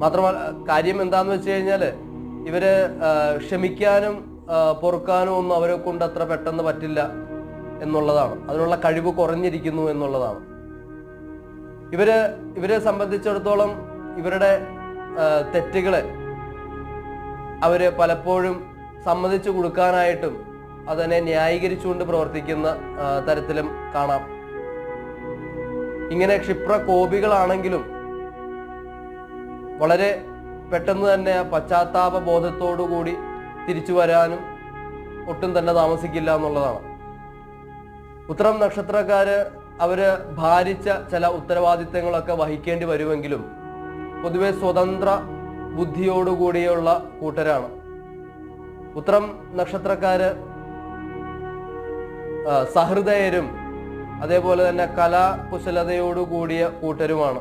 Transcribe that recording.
മാത്രമല്ല കാര്യം എന്താന്ന് വെച്ച് കഴിഞ്ഞാൽ ഇവര് ക്ഷമിക്കാനും പൊറുക്കാനും ഒന്നും അവരെ കൊണ്ട് അത്ര പെട്ടെന്ന് പറ്റില്ല എന്നുള്ളതാണ്. അതിനുള്ള കഴിവ് കുറഞ്ഞിരിക്കുന്നു എന്നുള്ളതാണ്. ഇവരെ സംബന്ധിച്ചിടത്തോളം ഇവരുടെ തെറ്റുകളെ അവര് പലപ്പോഴും സമ്മതിച്ചു കൊടുക്കാനായിട്ടും അതിനെ ന്യായീകരിച്ചുകൊണ്ട് പ്രവർത്തിക്കുന്ന തരത്തിലും കാണാം. ഇങ്ങനെ ക്ഷിപ്രകോപികളാണെങ്കിലും വളരെ പെട്ടെന്ന് തന്നെ പശ്ചാത്താപ ബോധത്തോടു കൂടി തിരിച്ചു വരാനും ഒട്ടും തന്നെ താമസിക്കില്ല എന്നുള്ളതാണ്. ഉത്രം നക്ഷത്രക്കാര് അവര് ഭാരിച്ച ചില ഉത്തരവാദിത്തങ്ങളൊക്കെ വഹിക്കേണ്ടി വരുമെങ്കിലും പൊതുവെ സ്വതന്ത്ര ബുദ്ധിയോടുകൂടിയുള്ള കൂട്ടരാണ്. ഉത്രം നക്ഷത്രക്കാര് സഹൃദയരും അതേപോലെ തന്നെ കലാകുശലതയോടുകൂടിയ കൂട്ടരുമാണ്.